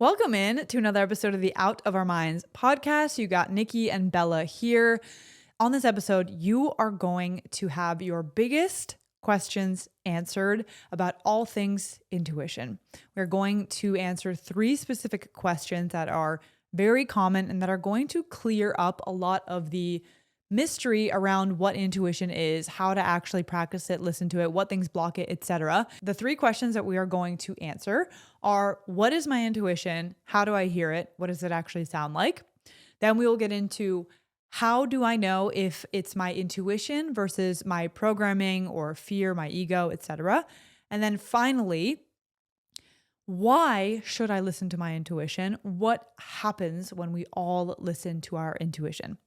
Welcome in to another episode of the Out of Our Minds podcast. You got Nikki and Bella here. On this episode, you are going to have your biggest questions answered about all things intuition. We're going to answer 3 specific questions that are very common and that are going to clear up a lot of the mystery around what intuition is, how to actually practice it, listen to it, what things block it, etc. The 3 questions that we are going to answer are: what is my intuition? How do I hear it? What does it actually sound like? Then we will get into: how do I know if it's my intuition versus my programming or fear, my ego, etc. And then finally, why should I listen to my intuition? What happens when we all listen to our intuition?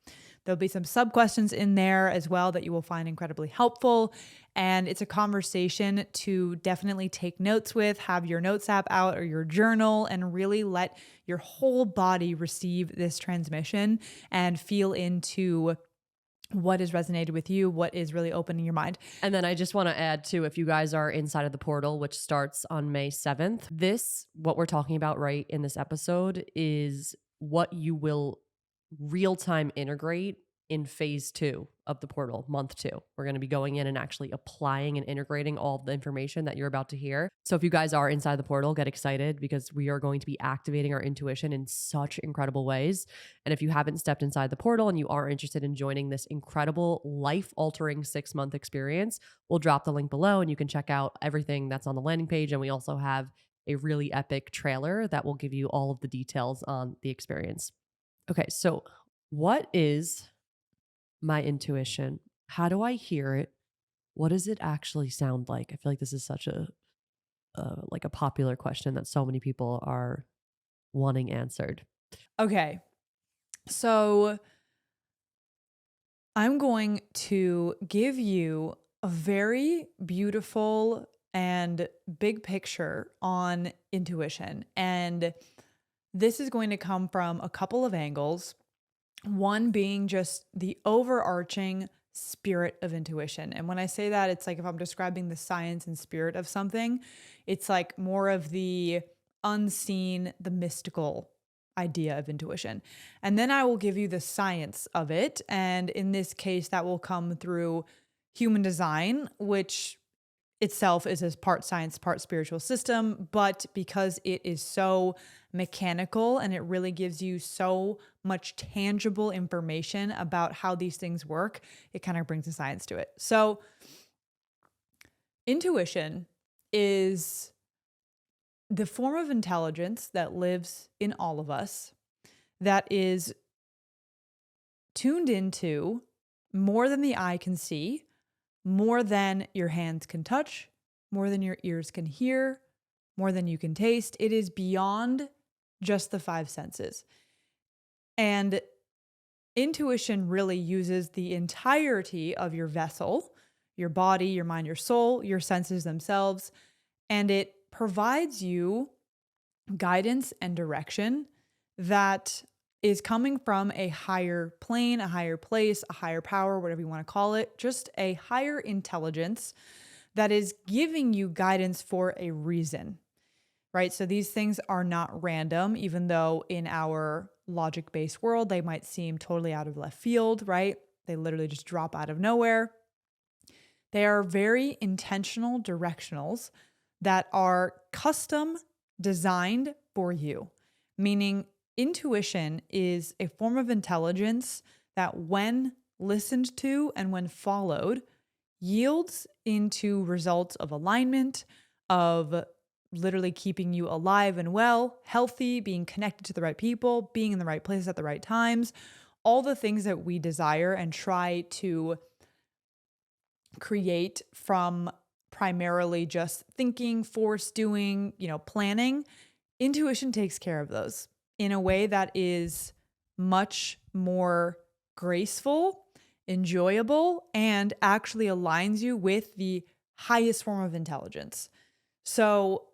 There'll be some sub questions in there as well that you will find incredibly helpful. And it's a conversation to definitely take notes with, have your notes app out or your journal, and really let your whole body receive this transmission and feel into what has resonated with you, what is really opening your mind. And then I just want to add too, if you guys are inside of the portal, which starts on May 7th, what we're talking about right in this episode is what you will real time integrate in phase 2 of the portal, month 2. We're going to be going in and actually applying and integrating all of the information that you're about to hear. So if you guys are inside the portal, get excited because we are going to be activating our intuition in such incredible ways. And if you haven't stepped inside the portal and you are interested in joining this incredible life-altering 6-month experience, we'll drop the link below and you can check out everything that's on the landing page. And we also have a really epic trailer that will give you all of the details on the experience. Okay, so what is my intuition? How do I hear it? What does it actually sound like? I feel like this is such a popular question that so many people are wanting answered. Okay. So I'm going to give you a very beautiful and big picture on intuition. And this is going to come from a couple of angles. One being just the overarching spirit of intuition. And when I say that, it's like if I'm describing the science and spirit of something, it's like more of the unseen, the mystical idea of intuition. And then I will give you the science of it. And in this case, that will come through human design, which itself is a part science, part spiritual system. But because it is so mechanical and it really gives you so much tangible information about how these things work, it kind of brings the science to it. So intuition is the form of intelligence that lives in all of us, that is tuned into more than the eye can see, more than your hands can touch, more than your ears can hear, more than you can taste. It is beyond just the 5 senses. And intuition really uses the entirety of your vessel, your body, your mind, your soul, your senses themselves, and it provides you guidance and direction that is coming from a higher plane, a higher place, a higher power, whatever you want to call it, just a higher intelligence that is giving you guidance for a reason, right? So these things are not random, even though in our logic-based world, they might seem totally out of left field, right? They literally just drop out of nowhere. They are very intentional directionals that are custom designed for you, meaning intuition is a form of intelligence that, when listened to and when followed, yields into results of alignment, of literally keeping you alive and well, healthy, being connected to the right people, being in the right place at the right times, all the things that we desire and try to create from primarily just thinking, force doing, planning. Intuition takes care of those in a way that is much more graceful, enjoyable, and actually aligns you with the highest form of intelligence. So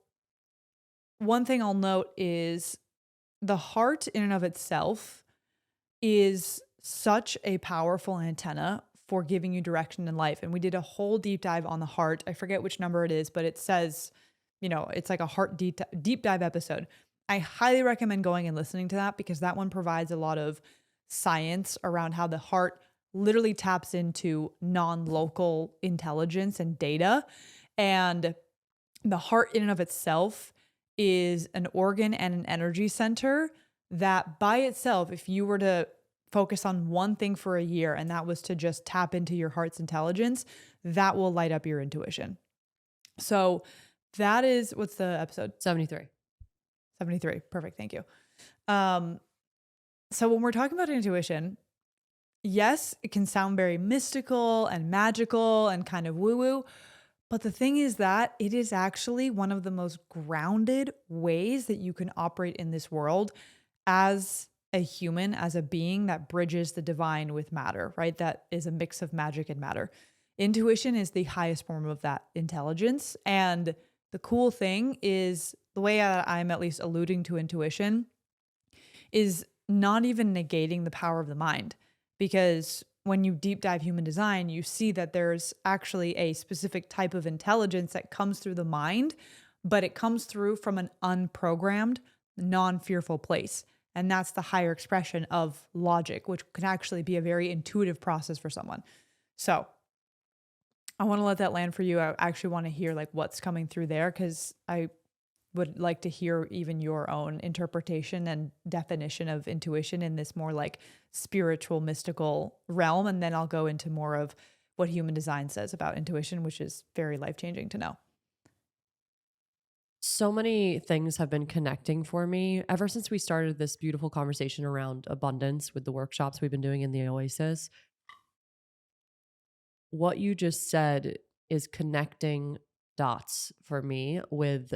one thing I'll note is the heart in and of itself is such a powerful antenna for giving you direction in life. And we did a whole deep dive on the heart. I forget which number it is, but it says, it's like a heart deep dive episode. I highly recommend going and listening to that because that one provides a lot of science around how the heart literally taps into non-local intelligence and data. And the heart in and of itself is an organ and an energy center that by itself, if you were to focus on one thing for a year and that was to just tap into your heart's intelligence, that will light up your intuition. So that is, what's the episode? 73. 73. Perfect. Thank you. So when we're talking about intuition, yes, it can sound very mystical and magical and kind of woo woo. But the thing is that it is actually one of the most grounded ways that you can operate in this world as a human, as a being that bridges the divine with matter, right? That is a mix of magic and matter. Intuition is the highest form of that intelligence. And the cool thing is the way I'm at least alluding to intuition is not even negating the power of the mind. Because when you deep dive human design, you see that there's actually a specific type of intelligence that comes through the mind, but it comes through from an unprogrammed, non-fearful place. And that's the higher expression of logic, which can actually be a very intuitive process for someone. So I want to let that land for you. I actually want to hear like what's coming through there because I would like to hear even your own interpretation and definition of intuition in this more like spiritual, mystical realm. And then I'll go into more of what human design says about intuition, which is very life-changing to know. So many things have been connecting for me ever since we started this beautiful conversation around abundance with the workshops we've been doing in the Oasis. What you just said is connecting dots for me with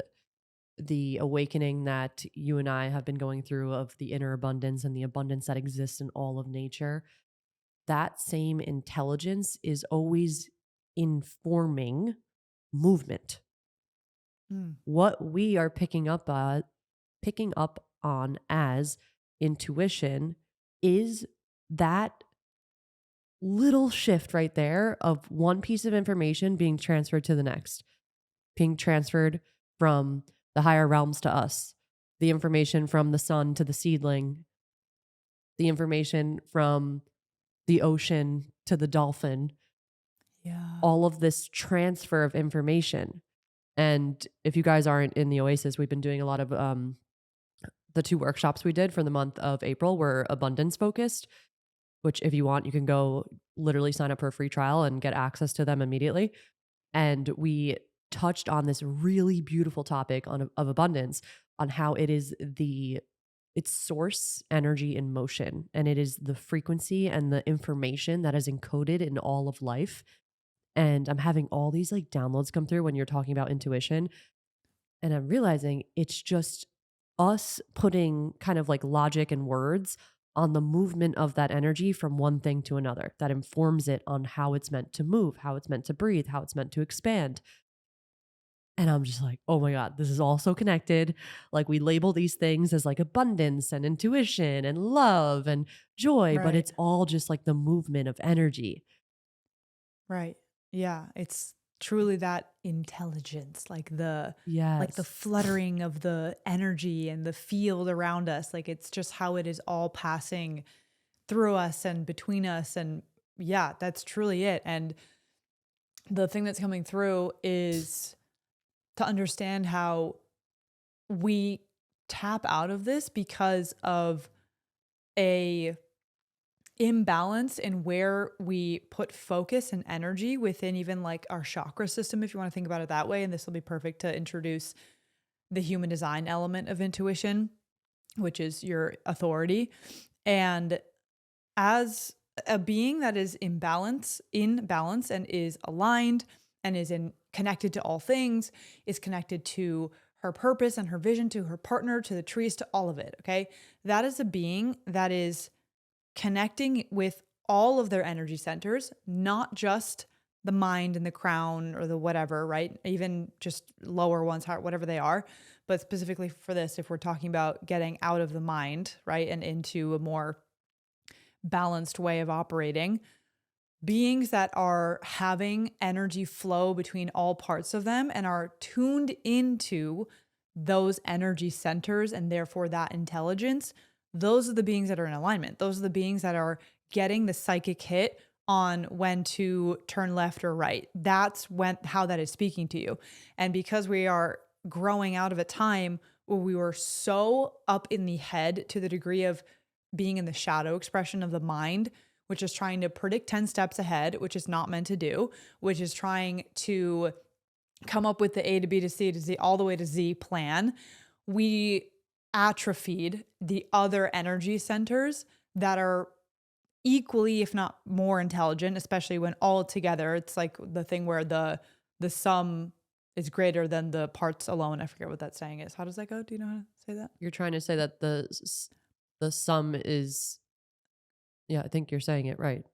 the awakening that you and I have been going through of the inner abundance and the abundance that exists in all of nature. That same intelligence is always informing movement. Mm. What we are picking up on as intuition is that little shift right there of one piece of information being transferred to the next, being transferred from the higher realms to us, the information from the sun to the seedling, the information from the ocean to the dolphin, Yeah. all of this transfer of information. And if you guys aren't in the Oasis, we've been doing a lot of the 2 workshops we did for the month of April were abundance focused, which if you want, you can go literally sign up for a free trial and get access to them immediately. And we touched on this really beautiful topic of abundance, on how it is its source, energy, and motion. And it is the frequency and the information that is encoded in all of life. And I'm having all these like downloads come through when you're talking about intuition. And I'm realizing it's just us putting kind of like logic and words on the movement of that energy from one thing to another that informs it on how it's meant to move, how it's meant to breathe, how it's meant to expand. And I'm just like, oh my God, this is all so connected. Like we label these things as like abundance and intuition and love and joy, but Right. it's all just like the movement of energy. Right. Yeah. It's truly that intelligence, like the Yes. fluttering of the energy and the field around us. Like it's just how it is all passing through us and between us. And yeah, that's truly it. And the thing that's coming through is to understand how we tap out of this because of a imbalance in where we put focus and energy within even like our chakra system, if you want to think about it that way. And this will be perfect to introduce the human design element of intuition, which is your authority. And as a being that is in balance and is aligned and is in connected to all things, is connected to her purpose and her vision, to her partner, to the trees, to all of it. Okay. That is a being that is connecting with all of their energy centers, not just the mind and the crown or the whatever, right? Even just lower ones, heart, whatever they are. But specifically for this, if we're talking about getting out of the mind, right, and into a more balanced way of operating, beings that are having energy flow between all parts of them and are tuned into those energy centers and therefore that intelligence, those are the beings that are in alignment. Those are the beings that are getting the psychic hit on when to turn left or right. That's how that is speaking to you. And because we are growing out of a time where we were so up in the head to the degree of being in the shadow expression of the mind, which is trying to predict 10 steps ahead, which is not meant to do, which is trying to come up with the A to B to C to Z, all the way to Z plan, we atrophied the other energy centers that are equally, if not more intelligent, especially when all together. It's like the thing where the sum is greater than the parts alone. I forget what that saying is. How does that go? Do you know how to say that? You're trying to say that the sum is, yeah, I think you're saying it right.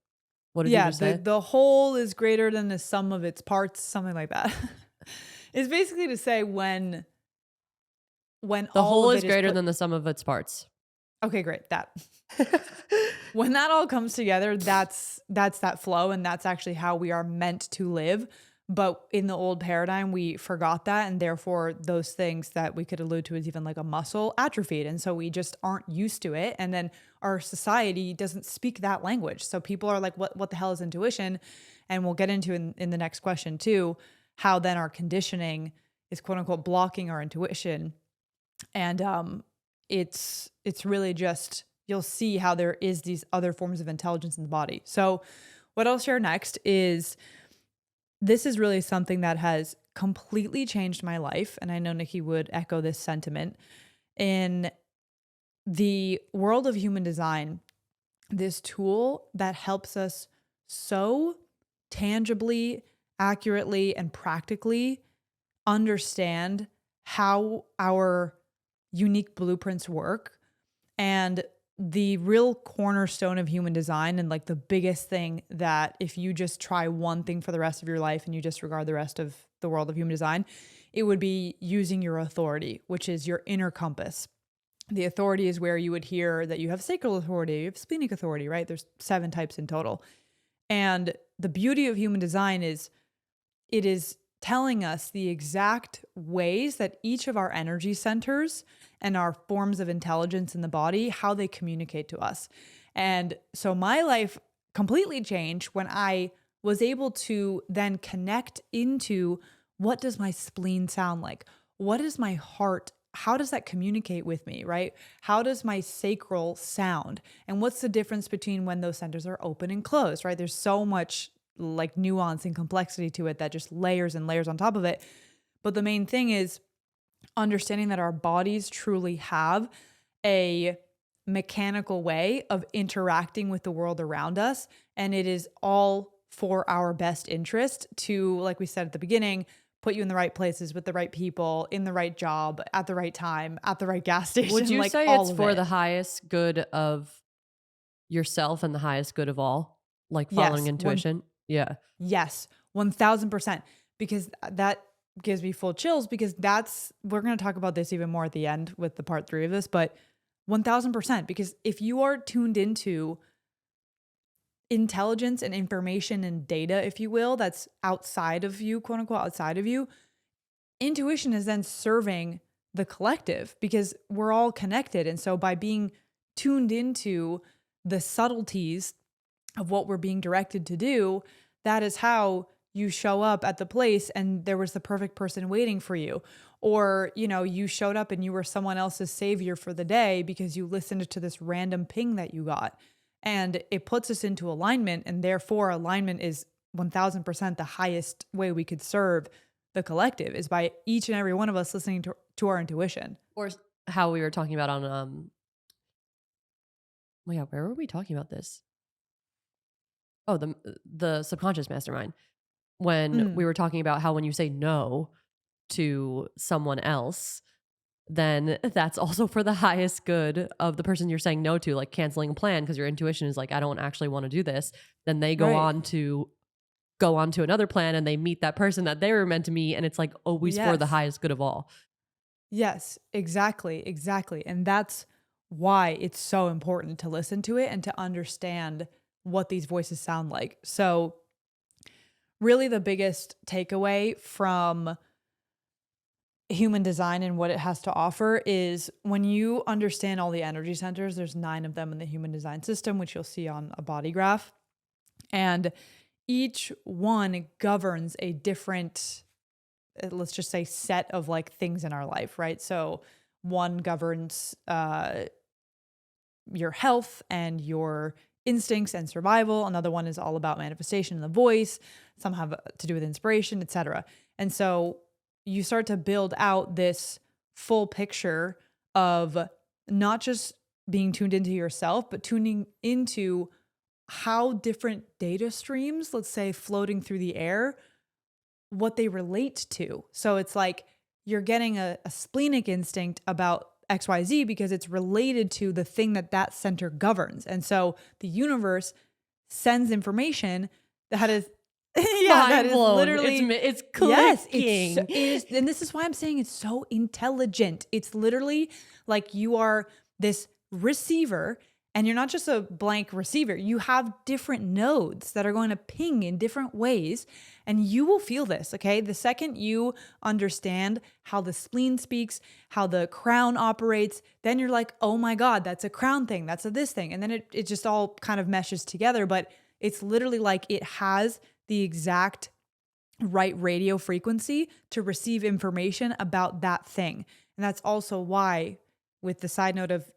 What did you Yeah, just say? the whole is greater than the sum of its parts, something like that. It's basically to say when The all whole of is it is greater put. than the sum of its parts. Okay, great. That when that all comes together, that's that flow, and that's actually how we are meant to live. But in the old paradigm, we forgot that, and therefore those things that we could allude to as even like a muscle atrophied, and so we just aren't used to it. And then our society doesn't speak that language, so people are like, "What the hell is intuition?" And we'll get into in the next question too, how then our conditioning is quote unquote blocking our intuition, and it's really just, you'll see how there is these other forms of intelligence in the body. So what I'll share next is, this is really something that has completely changed my life, and I know Nikki would echo this sentiment. In the world of human design, this tool that helps us so tangibly, accurately, and practically understand how our unique blueprints work. And the real cornerstone of human design, and like the biggest thing that if you just try one thing for the rest of your life and you disregard the rest of the world of human design, it would be using your authority, which is your inner compass. The authority is where you would hear that you have sacral authority, you have splenic authority, right? There's 7 types in total. And the beauty of human design is it is telling us the exact ways that each of our energy centers and our forms of intelligence in the body, how they communicate to us. And so my life completely changed when I was able to then connect into, what does my spleen sound like? What is my heart? How does that communicate with me, right? How does my sacral sound? And what's the difference between when those centers are open and closed, right? There's so much like nuance and complexity to it that just layers and layers on top of it. But the main thing is understanding that our bodies truly have a mechanical way of interacting with the world around us. And it is all for our best interest to, like we said at the beginning, put you in the right places with the right people, in the right job, at the right time, at the right gas station. Would you like say all it's of for it. the highest good of yourself and the highest good of all? Like following Yes, intuition? Yeah. Yes, 1000%. Because that gives me full chills, because we're going to talk about this even more at the end with the part 3 of this, but 1000%. Because if you are tuned into intelligence and information and data, if you will, that's outside of you, quote unquote, outside of you, intuition is then serving the collective because we're all connected. And so by being tuned into the subtleties of what we're being directed to do, that is how you show up at the place and there was the perfect person waiting for you. Or, you showed up and you were someone else's savior for the day because you listened to this random ping that you got. And it puts us into alignment, and therefore alignment is 1000% the highest way we could serve the collective, is by each and every one of us listening to our intuition. Or how we were talking about on well, yeah, where were we talking about this? Oh, the subconscious mastermind. When we were talking about how when you say no to someone else, then that's also for the highest good of the person you're saying no to, like canceling a plan because your intuition is like, I don't actually want to do this. Then they go Right. on to another plan and they meet that person that they were meant to meet. And it's like always for the Yes. highest good of all. Yes, exactly. Exactly. And that's why it's so important to listen to it and to understand what these voices sound like. So, really, the biggest takeaway from human design and what it has to offer is when you understand all the energy centers, there's 9 of them in the human design system, which you'll see on a body graph. And each one governs a different, let's just say, set of like things in our life, right? So one governs your health and your instincts and survival. Another one is all about manifestation and the voice. Some have to do with inspiration, etc. And so you start to build out this full picture of not just being tuned into yourself, but tuning into how different data streams, let's say floating through the air, what they relate to. So it's like you're getting a splenic instinct about XYZ because it's related to the thing that that center governs. And so the universe sends information that is, yeah, that is literally, it's clicking. yes, it is. And this is why I'm saying it's so intelligent. It's literally like you are this receiver. And you're not just a blank receiver. You have different nodes that are going to ping in different ways. And you will feel this, okay? The second you understand how the spleen speaks, how the crown operates, then you're like, oh my God, that's a crown thing. That's a this thing. And then it just all kind of meshes together. But it's literally like it has the exact right radio frequency to receive information about that thing. And that's also why, with the side note of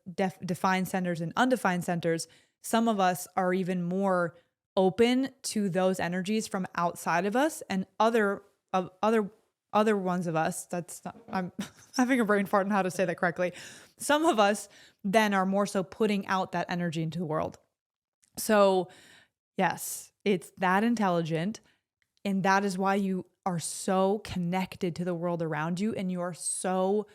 defined centers and undefined centers, some of us are even more open to those energies from outside of us, and other ones of us, that's not, I'm having a brain fart on how to say that correctly. Some of us then are more so putting out that energy into the world. So yes, it's that intelligent, and that is why you are so connected to the world around you, and you are so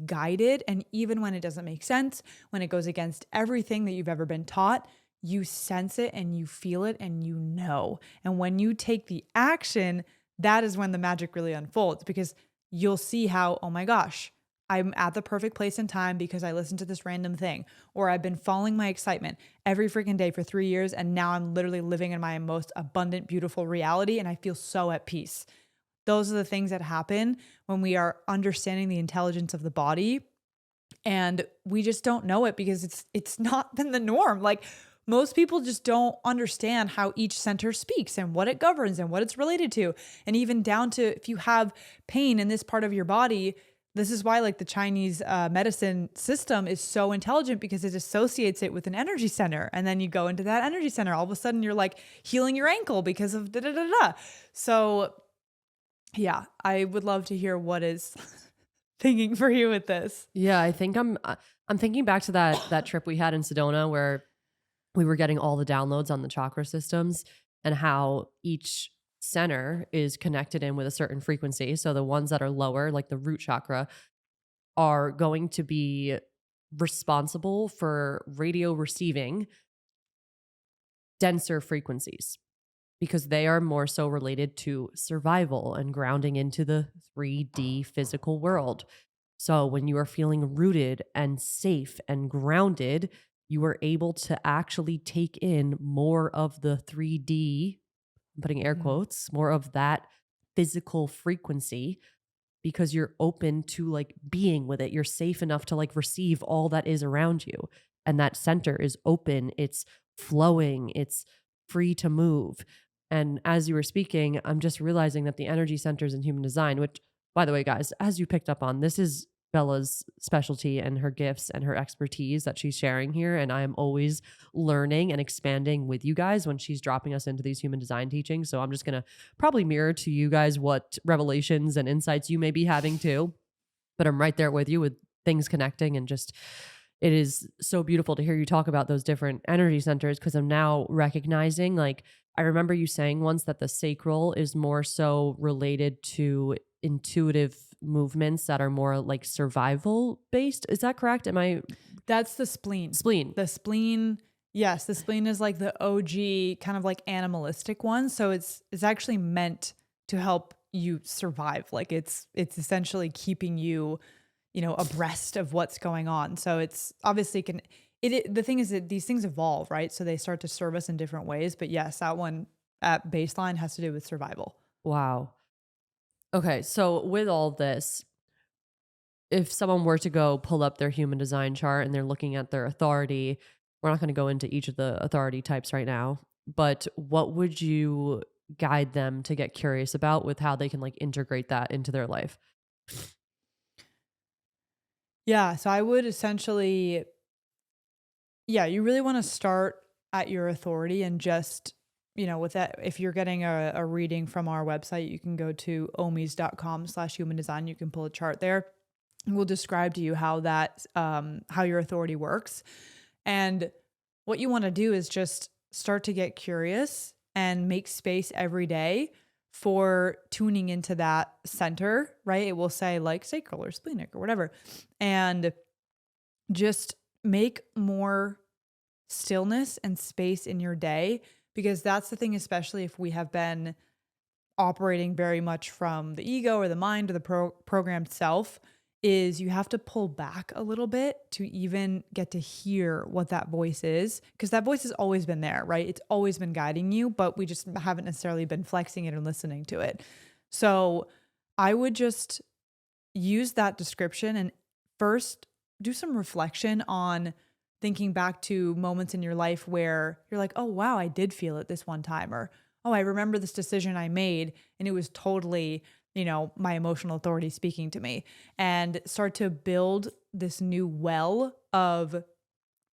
guided. And even when it doesn't make sense, when it goes against everything that you've ever been taught, you sense it and you feel it and you know. And when you take the action, that is when the magic really unfolds, because you'll see how, oh my gosh, I'm at the perfect place and time because I listened to this random thing, or I've been following my excitement every freaking day for 3 years. And now I'm literally living in my most abundant, beautiful reality. And I feel so at peace. Those are the things that happen when we are understanding the intelligence of the body, and we just don't know it because it's not been the norm. Like most people just don't understand how each center speaks and what it governs and what it's related to. And even down to if you have pain in this part of your body, this is why like the Chinese medicine system is so intelligent, because it associates it with an energy center. And then you go into that energy center, all of a sudden you're like healing your ankle because of da da da da. So yeah, I would love to hear what is thinking for you with this. Yeah, I think I'm thinking back to that trip we had in Sedona where we were getting all the downloads on the chakra systems and how each center is connected in with a certain frequency. So the ones that are lower, like the root chakra, are going to be responsible for radio receiving denser frequencies, because they are more so related to survival and grounding into the 3D physical world. So when you are feeling rooted and safe and grounded, you are able to actually take in more of the 3D, I'm putting air quotes, more of that physical frequency, because you're open to like being with it. You're safe enough to like receive all that is around you. And that center is open, it's flowing, it's free to move. And as you were speaking, I'm just realizing that the energy centers in human design, which, by the way, guys, as you picked up on, this is Bella's specialty and her gifts and her expertise that she's sharing here. And I am always learning and expanding with you guys when she's dropping us into these human design teachings. So I'm just going to probably mirror to you guys what revelations and insights you may be having too. But I'm right there with you with things connecting, and just it is so beautiful to hear you talk about those different energy centers, because I'm now recognizing, like, I remember you saying once that the sacral is more so related to intuitive movements that are more like survival based. Is that correct? That's the spleen. The spleen. Yes. The spleen is like the OG kind of like animalistic one. So it's actually meant to help you survive. Like it's essentially keeping you, abreast of what's going on. So it's obviously the thing is that these things evolve, right? So they start to serve us in different ways. But yes, that one at baseline has to do with survival. Wow. Okay. So with all this, if someone were to go pull up their human design chart and they're looking at their authority, we're not going to go into each of the authority types right now, but what would you guide them to get curious about with how they can like integrate that into their life? Yeah, so I would essentially, yeah, you really want to start at your authority and just, with that, if you're getting a reading from our website, you can go to omis.com/human design. You can pull a chart there. We'll describe to you how how your authority works. And what you want to do is just start to get curious and make space every day for tuning into that center, right? It will say like sacral or splenic or whatever. And just make more stillness and space in your day, because that's the thing, especially if we have been operating very much from the ego or the mind or the programmed self, is you have to pull back a little bit to even get to hear what that voice is, because that voice has always been there, right? It's always been guiding you, but we just haven't necessarily been flexing it and listening to it. So I would just use that description and first do some reflection on thinking back to moments in your life where you're like, oh, wow, I did feel it this one time. Or, oh, I remember this decision I made and it was totally, my emotional authority speaking to me, and start to build this new well of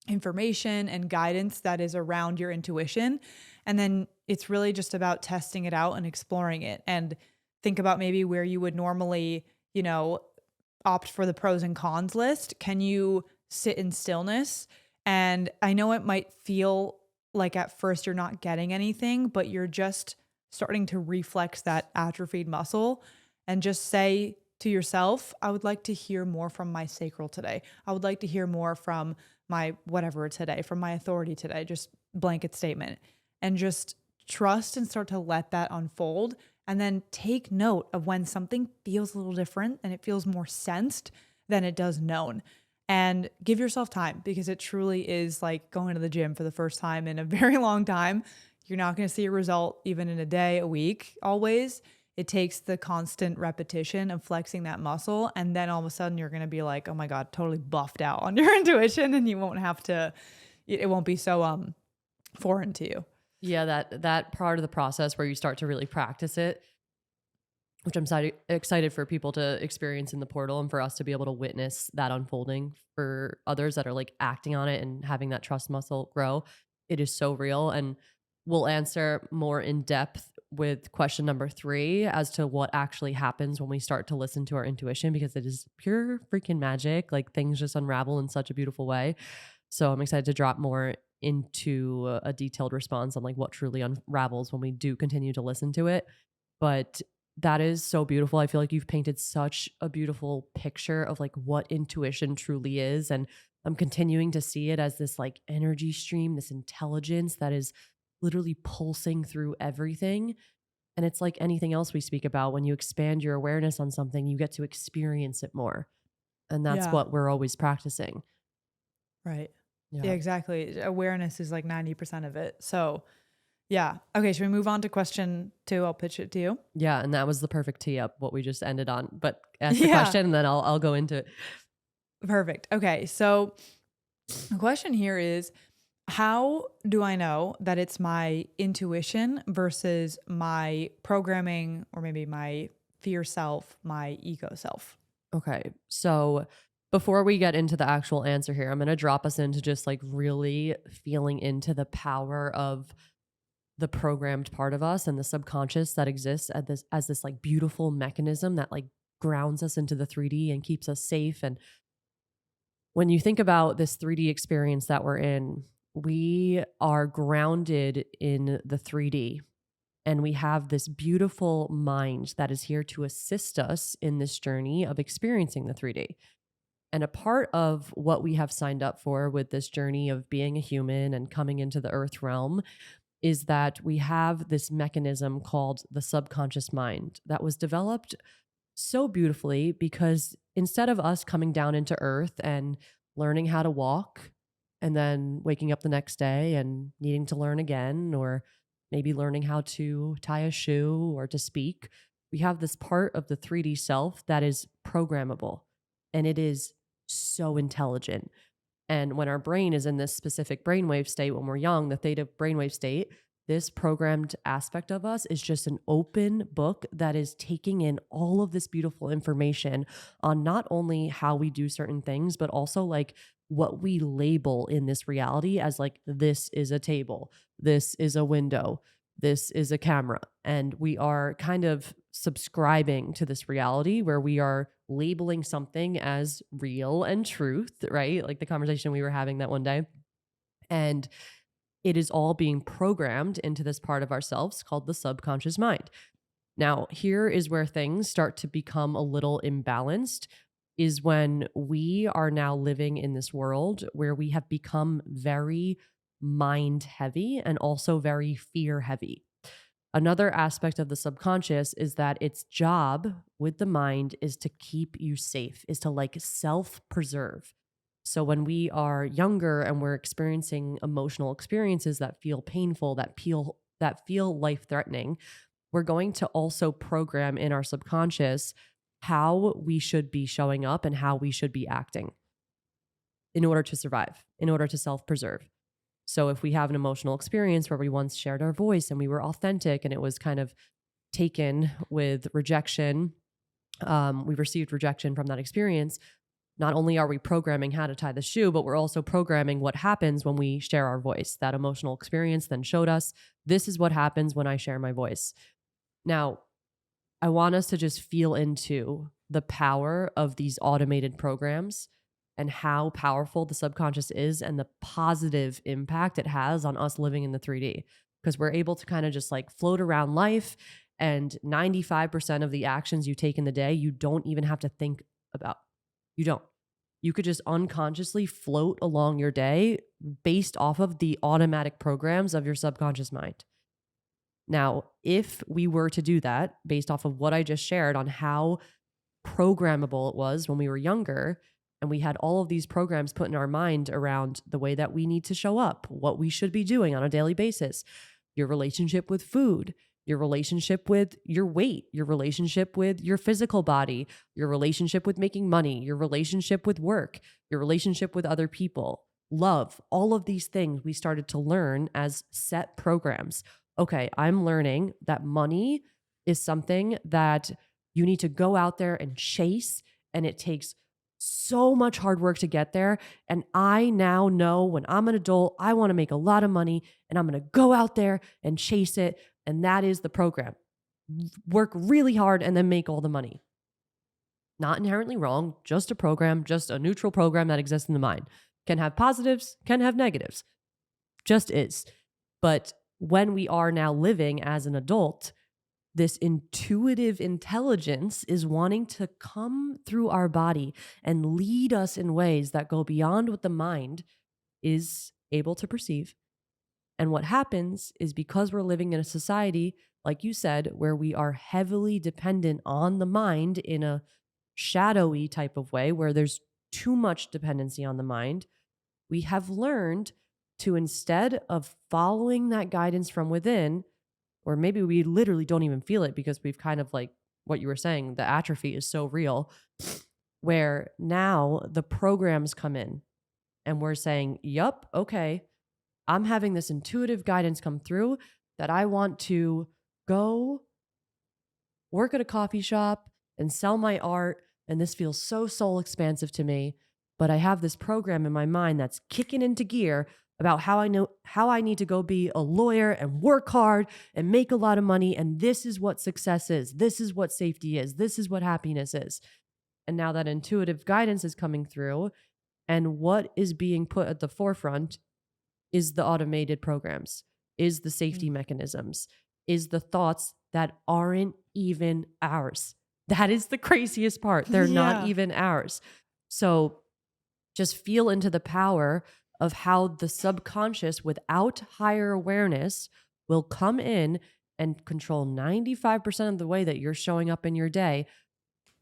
information and guidance that is around your intuition. And then it's really just about testing it out and exploring it, and think about maybe where you would normally, opt for the pros and cons list. Can you sit in stillness? And I know it might feel like at first you're not getting anything, but you're just starting to reflex that atrophied muscle, and just say to yourself, I would like to hear more from my sacral today. I would like to hear more from my whatever today, from my authority today, just blanket statement. And just trust and start to let that unfold. And then take note of when something feels a little different and it feels more sensed than it does known. And give yourself time, because it truly is like going to the gym for the first time in a very long time. You're not going to see a result even in a day, a week, always. It takes the constant repetition of flexing that muscle. And then all of a sudden you're going to be like, oh my God, totally buffed out on your intuition. And you won't have to, it won't be so foreign to you. Yeah, that part of the process where you start to really practice it, which I'm excited for people to experience in the portal and for us to be able to witness that unfolding for others that are like acting on it and having that trust muscle grow. It is so real. And we'll answer more in depth with question number 3 as to what actually happens when we start to listen to our intuition, because it is pure freaking magic. Like things just unravel in such a beautiful way. So I'm excited to drop more into a detailed response on like what truly unravels when we do continue to listen to it. But that is so beautiful. I feel like you've painted such a beautiful picture of like what intuition truly is. And I'm continuing to see it as this like energy stream, this intelligence that is literally pulsing through everything. And it's like anything else we speak about. When you expand your awareness on something, you get to experience it more. And that's Yeah. what we're always practicing. Right. Yeah, Yeah. exactly. Awareness is like 90% of it. So, yeah. Okay. Should we move on to question 2? I'll pitch it to you. Yeah. And that was the perfect tee up, what we just ended on. But ask the Yeah. question and then I'll go into it. Perfect. Okay. So, the question here is, how do I know that it's my intuition versus my programming, or maybe my fear self, my ego self? Okay. So before we get into the actual answer here, I'm going to drop us into just like really feeling into the power of the programmed part of us and the subconscious that exists at this as this like beautiful mechanism that like grounds us into the 3D and keeps us safe. And when you think about this 3D experience that we're in, we are grounded in the 3D. And we have this beautiful mind that is here to assist us in this journey of experiencing the 3D. And a part of what we have signed up for with this journey of being a human and coming into the earth realm is that we have this mechanism called the subconscious mind that was developed so beautifully because instead of us coming down into earth and learning how to walk and then waking up the next day and needing to learn again, or maybe learning how to tie a shoe or to speak, we have this part of the 3D self that is programmable. and it is so intelligent. And when our brain is in this specific brainwave state, when we're young, the theta brainwave state, this programmed aspect of us is just an open book that is taking in all of this beautiful information on not only how we do certain things, but also like what we label in this reality as like, this is a table, this is a window, this is a camera. And we are kind of subscribing to this reality where we are labeling something as real and truth, right? Like the conversation we were having that one day. And it is all being programmed into this part of ourselves called the subconscious mind. Now, here is where things start to become a little imbalanced, is when we are now living in this world where we have become very mind heavy and also very fear heavy. Another aspect of the subconscious is that its job with the mind is to keep you safe, is to like self preserve. So when we are younger and we're experiencing emotional experiences that feel painful, that feel life threatening, we're going to also program in our subconscious how we should be showing up and how we should be acting in order to survive, in order to self preserve. So if we have an emotional experience where we once shared our voice and we were authentic and it was kind of taken with rejection, we received rejection from that experience. Not only are we programming how to tie the shoe, but we're also programming what happens when we share our voice. That emotional experience then showed us this is what happens when I share my voice. Now, I want us to just feel into the power of these automated programs and how powerful the subconscious is and the positive impact it has on us living in the 3D. Because we're able to kind of just like float around life, and 95% of the actions you take in the day, you don't even have to think about. You don't. You could just unconsciously float along your day based off of the automatic programs of your subconscious mind. Now, if we were to do that based off of what I just shared on how programmable it was when we were younger, and we had all of these programs put in our mind around the way that we need to show up, what we should be doing on a daily basis, your relationship with food, your relationship with your weight, your relationship with your physical body, your relationship with making money, your relationship with work, your relationship with other people, love, all of these things we started to learn as set programs. Okay, I'm learning that money is something that you need to go out there and chase, and it takes so much hard work to get there. And I now know when I'm an adult, I want to make a lot of money and I'm going to go out there and chase it. And that is the program. Work really hard and then make all the money. Not inherently wrong, just a program, just a neutral program that exists in the mind. Can have positives, can have negatives. Just is. But when we are now living as an adult, this intuitive intelligence is wanting to come through our body and lead us in ways that go beyond what the mind is able to perceive. And what happens is, because we're living in a society, like you said, where we are heavily dependent on the mind in a shadowy type of way, where there's too much dependency on the mind, we have learned to, instead of following that guidance from within, or maybe we literally don't even feel it because we've kind of, like what you were saying, the atrophy is so real, where now the programs come in and we're saying, yup, okay, I'm having this intuitive guidance come through that I want to go work at a coffee shop and sell my art. And this feels so soul expansive to me. But I have this program in my mind that's kicking into gear about how I need to go be a lawyer and work hard and make a lot of money. And this is what success is. This is what safety is. This is what happiness is. And now that intuitive guidance is coming through, and what is being put at the forefront is the automated programs, is the safety mechanisms, is the thoughts that aren't even ours. That is the craziest part. They're not even ours. So just feel into the power of how the subconscious, without higher awareness, will come in and control 95% of the way that you're showing up in your day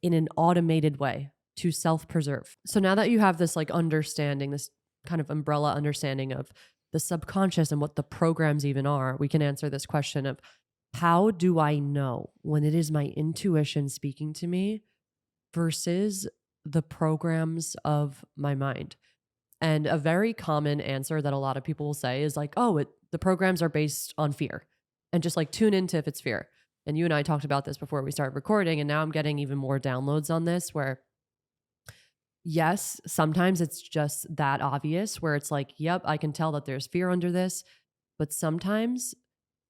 in an automated way to self-preserve. So now that you have this like understanding, this kind of umbrella understanding of the subconscious and what the programs even are, we can answer this question of, how do I know when it is my intuition speaking to me versus the programs of my mind. And a very common answer that a lot of people will say is like, oh, the programs are based on fear. And just like tune into if it's fear. And you and I talked about this before we started recording. And now I'm getting even more downloads on this where, yes, sometimes it's just that obvious where it's like, yep, I can tell that there's fear under this. But sometimes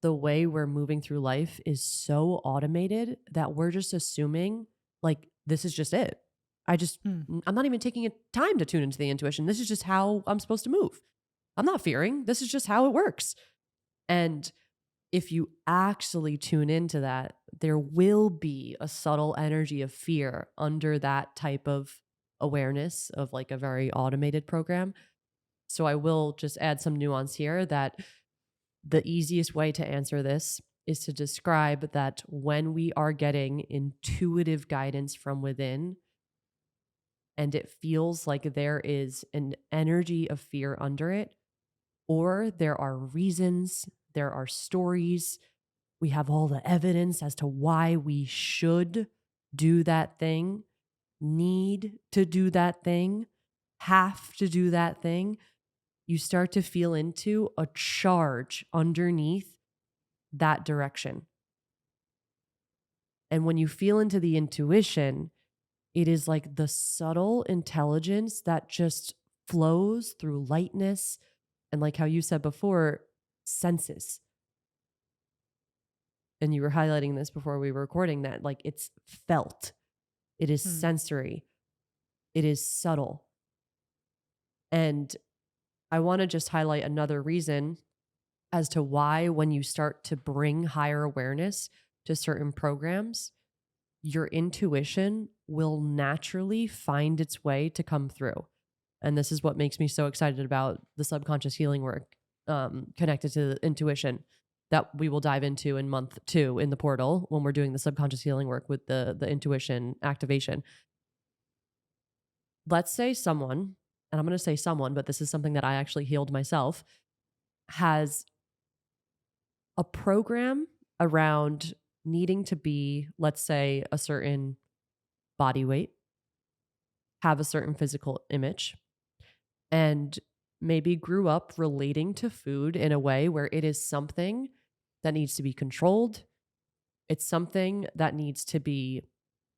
the way we're moving through life is so automated that we're just assuming like this is just it. Mm. I'm not even taking a time to tune into the intuition. This is just how I'm supposed to move. I'm not fearing. This is just how it works. And if you actually tune into that, there will be a subtle energy of fear under that type of awareness of like a very automated program. So I will just add some nuance here that the easiest way to answer this is to describe that when we are getting intuitive guidance from within and it feels like there is an energy of fear under it, or there are reasons, there are stories, we have all the evidence as to why we should do that thing, need to do that thing, have to do that thing, you start to feel into a charge underneath that direction. And when you feel into the intuition, it is like the subtle intelligence that just flows through lightness and, like how you said before, senses. And you were highlighting this before we were recording that, like, it's felt, it is Mm. sensory, it is subtle. And I want to just highlight another reason as to why, when you start to bring higher awareness to certain programs, your intuition will naturally find its way to come through. And this is what makes me so excited about the subconscious healing work connected to the intuition that we will dive into in month 2 in the portal when we're doing the subconscious healing work with the intuition activation. Let's say someone, and I'm going to say someone, but this is something that I actually healed myself, has a program around needing to be, let's say, a certain body weight, have a certain physical image, and maybe grew up relating to food in a way where it is something that needs to be controlled. It's something that needs to be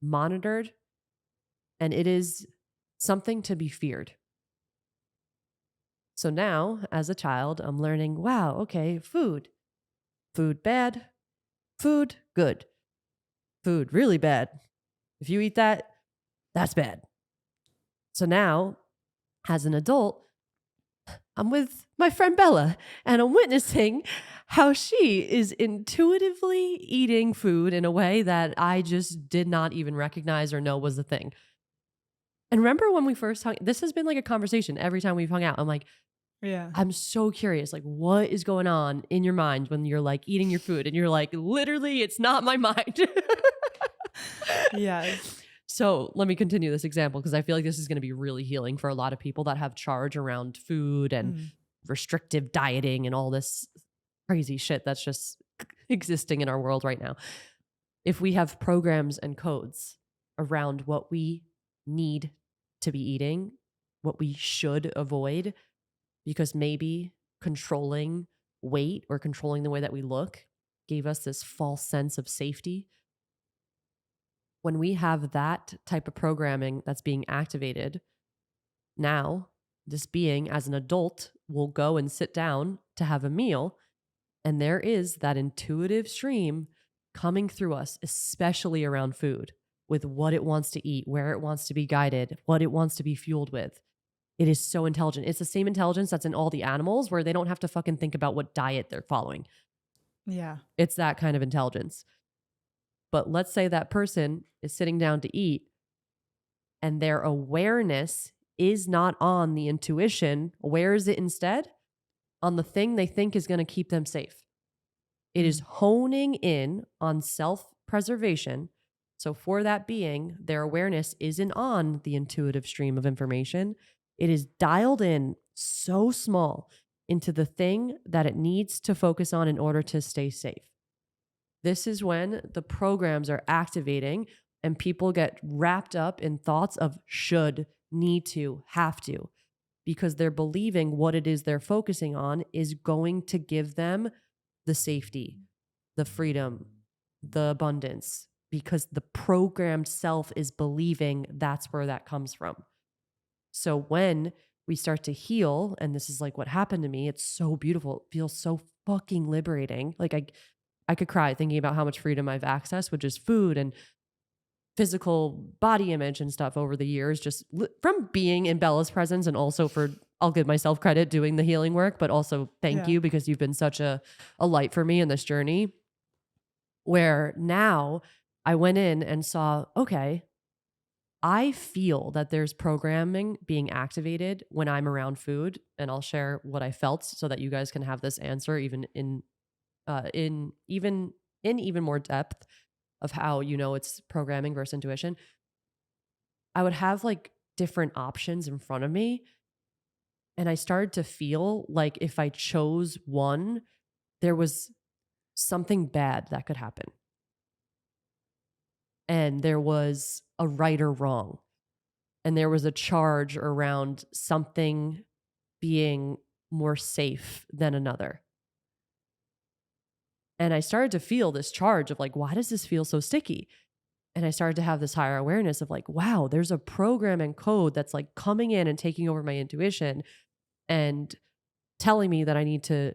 monitored, and it is something to be feared. So now, as a child, I'm learning, wow, okay, food. Food bad, food good. Food really bad. If you eat that, that's bad. So now, as an adult, I'm with my friend Bella and I'm witnessing how she is intuitively eating food in a way that I just did not even recognize or know was a thing. And remember when we first hung, this has been like a conversation every time we've hung out. I'm like, Yeah. I'm so curious, like, what is going on in your mind when you're like eating your food and you're like, literally, it's not my mind. Yes. So let me continue this example because I feel like this is going to be really healing for a lot of people that have charge around food and Mm. restrictive dieting and all this crazy shit that's just existing in our world right now. If we have programs and codes around what we need to be eating, what we should avoid, because maybe controlling weight or controlling the way that we look gave us this false sense of safety. When we have that type of programming that's being activated, now this being as an adult will go and sit down to have a meal, and there is that intuitive stream coming through us, especially around food, with what it wants to eat, where it wants to be guided, what it wants to be fueled with. It is so intelligent. It's the same intelligence that's in all the animals where they don't have to fucking think about what diet they're following. Yeah. It's that kind of intelligence. But let's say that person is sitting down to eat and their awareness is not on the intuition. Where is it instead? On the thing they think is going to keep them safe. It is honing in on self-preservation. So for that being, their awareness isn't on the intuitive stream of information. It is dialed in so small into the thing that it needs to focus on in order to stay safe. This is when the programs are activating And people get wrapped up in thoughts of should, need to, have to, because they're believing what it is they're focusing on is going to give them the safety, the freedom, the abundance, because the programmed self is believing that's where that comes from. So when we start to heal, and this is like what happened to me, it's so beautiful. It feels so fucking liberating. Like I could cry thinking about how much freedom I've accessed, which is food and physical body image and stuff over the years, just from being in Bella's presence, and also for, I'll give myself credit doing the healing work, but also thank Yeah. you because you've been such a light for me in this journey. Where now I went in and saw, okay, I feel that there's programming being activated when I'm around food, and I'll share what I felt so that you guys can have this answer even in even more depth of how you know it's programming versus intuition. I would have like different options in front of me, and I started to feel like if I chose one, there was something bad that could happen. And there was a right or wrong. And there was a charge around something being more safe than another. And I started to feel this charge of like, why does this feel so sticky? And I started to have this higher awareness of like, wow, there's a program and code that's like coming in and taking over my intuition and telling me that I need to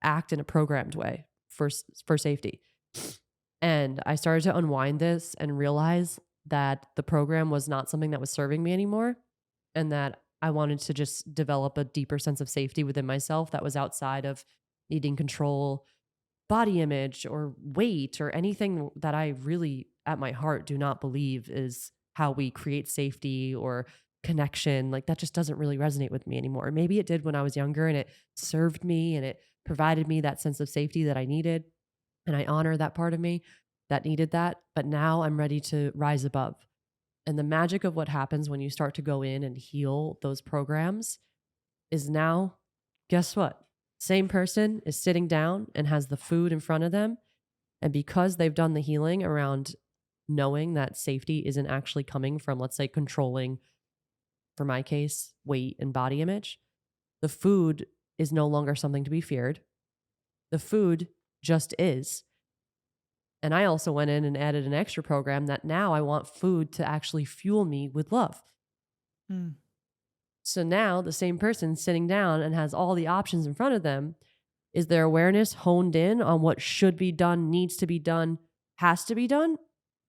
act in a programmed way for safety. And I started to unwind this and realize that the program was not something that was serving me anymore, and that I wanted to just develop a deeper sense of safety within myself that was outside of needing control, body image, or weight, or anything that I really, at my heart, do not believe is how we create safety or connection. Like that just doesn't really resonate with me anymore. Maybe it did when I was younger and it served me and it provided me that sense of safety that I needed. And I honor that part of me that needed that. But now I'm ready to rise above. And the magic of what happens when you start to go in and heal those programs is now, guess what? Same person is sitting down and has the food in front of them. And because they've done the healing around knowing that safety isn't actually coming from, let's say, controlling, for my case, weight and body image, the food is no longer something to be feared. The food just is. And I also went in and added an extra program that now I want food to actually fuel me with love. Mm. So now the same person sitting down and has all the options in front of them, is their awareness honed in on what should be done, needs to be done, has to be done?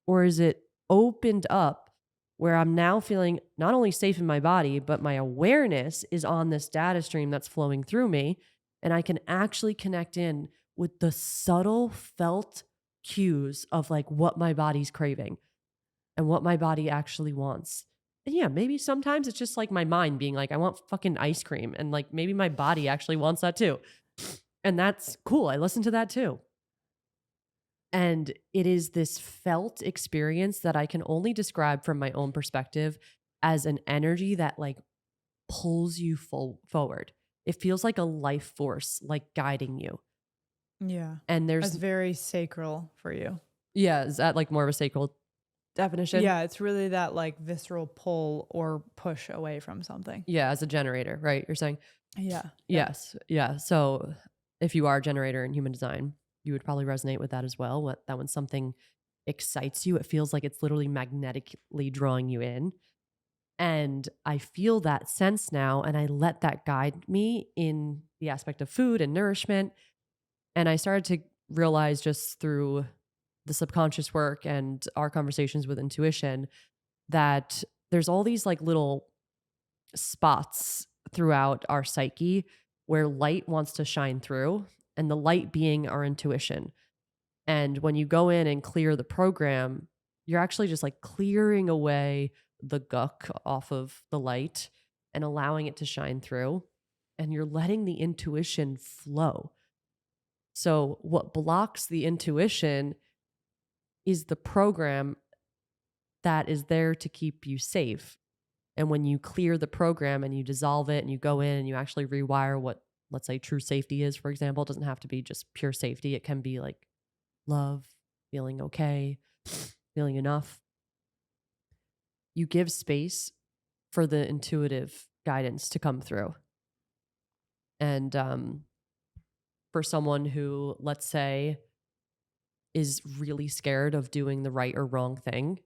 Or is it opened up where I'm now feeling not only safe in my body, but my awareness is on this data stream that's flowing through me, and I can actually connect in with the subtle felt cues of like what my body's craving and what my body actually wants. And yeah, maybe sometimes it's just like my mind being like, I want fucking ice cream. And like maybe my body actually wants that too. And that's cool. I listen to that too. And it is this felt experience that I can only describe from my own perspective as an energy that like pulls you forward. It feels like a life force, like guiding you. Yeah. And That's there's, very sacral for you. yeah, is that like more of a sacred definition? Yeah, it's really that like visceral pull or push away from something. Yeah, as a generator, right? You're saying? Yeah. Yes. Yeah. So if you are a generator in human design, you would probably resonate with that as well. That when something excites you, it feels like it's literally magnetically drawing you in. And I feel that sense now, and I let that guide me in the aspect of food and nourishment. And I started to realize just through the subconscious work and our conversations with intuition that there's all these like little spots throughout our psyche where light wants to shine through, and the light being our intuition. And when you go in and clear the program, you're actually just like clearing away the guck off of the light and allowing it to shine through. And you're letting the intuition flow. So, what blocks the intuition is the program that is there to keep you safe. And when you clear the program and you dissolve it and you go in and you actually rewire what, let's say, true safety is, for example, it doesn't have to be just pure safety. It can be like love, feeling okay, feeling enough. you give space for the intuitive guidance to come through. And for someone who, let's say, is really scared of doing the right or wrong thing,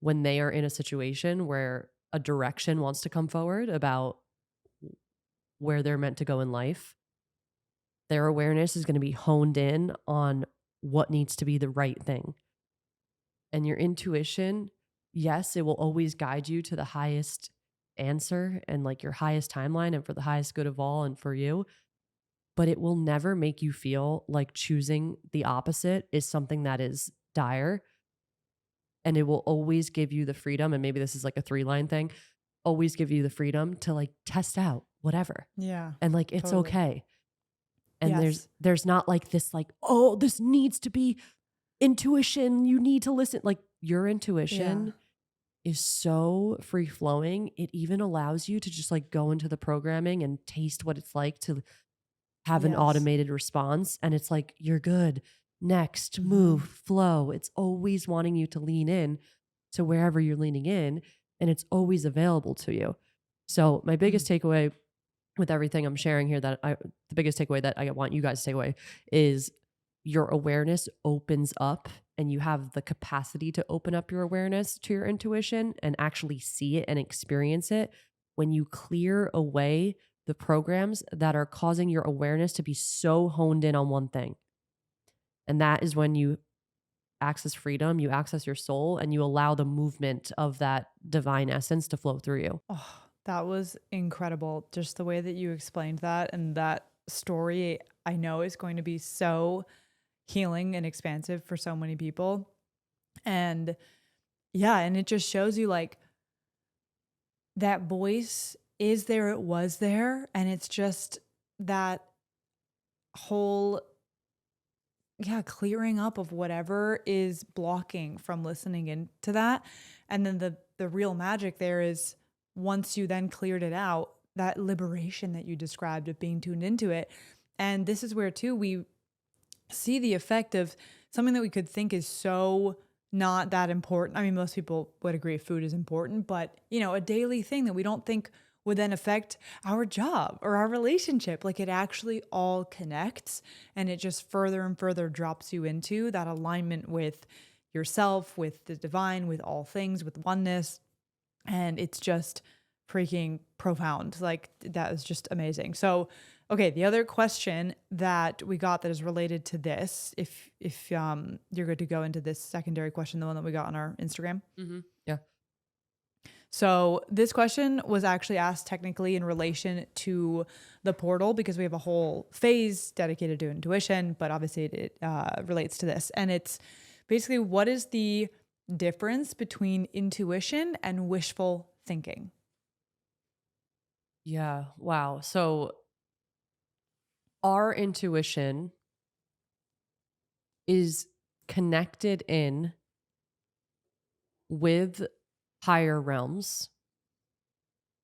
when they are in a situation where a direction wants to come forward about where they're meant to go in life, their awareness is going to be honed in on what needs to be the right thing. And your intuition, yes, it will always guide you to the highest answer and like your highest timeline and for the highest good of all and for you. But it will never make you feel like choosing the opposite is something that is dire. And it will always give you the freedom. And maybe this is like a 3-line thing, always give you the freedom to like test out whatever. Yeah. And like, it's Totally. okay. And Yes. there's not like this, like, oh, this needs to be intuition. You need to listen. Like your intuition is so free flowing. It even allows you to just like go into the programming and taste what it's like to have an Yes. automated response. And it's like, you're good. Next, Mhm. move, flow. It's always wanting you to lean in to wherever you're leaning in, and it's always available to you. So, my biggest takeaway with everything I'm sharing here, the biggest takeaway that I want you guys to take away is your awareness opens up and you have the capacity to open up your awareness to your intuition and actually see it and experience it when you clear away the programs that are causing your awareness to be so honed in on one thing. And that is when you access freedom, you access your soul, and you allow the movement of that divine essence to flow through you. Oh, that was incredible. Just the way that you explained that and that story, I know is going to be so healing and expansive for so many people. And yeah, and it just shows you like that voice is there, it was there, and it's just that whole clearing up of whatever is blocking from listening into that. And then the real magic there is once you then cleared it out, that liberation that you described of being tuned into it. And this is where too we see the effect of something that we could think is so not that important. I mean, most people would agree food is important, but a daily thing that we don't think would then affect our job or our relationship. Like it actually all connects and it just further and further drops you into that alignment with yourself, with the divine, with all things, with oneness. And it's just freaking profound. Like that is just amazing. So, okay, the other question that we got that is related to this, if you're good to go into this secondary question, the one that we got on our Instagram. Mm-hmm. Yeah. So this question was actually asked technically in relation to the portal because we have a whole phase dedicated to intuition, but obviously it relates to this. And it's basically, what is the difference between intuition and wishful thinking? Yeah. Wow. So our intuition is connected in with higher realms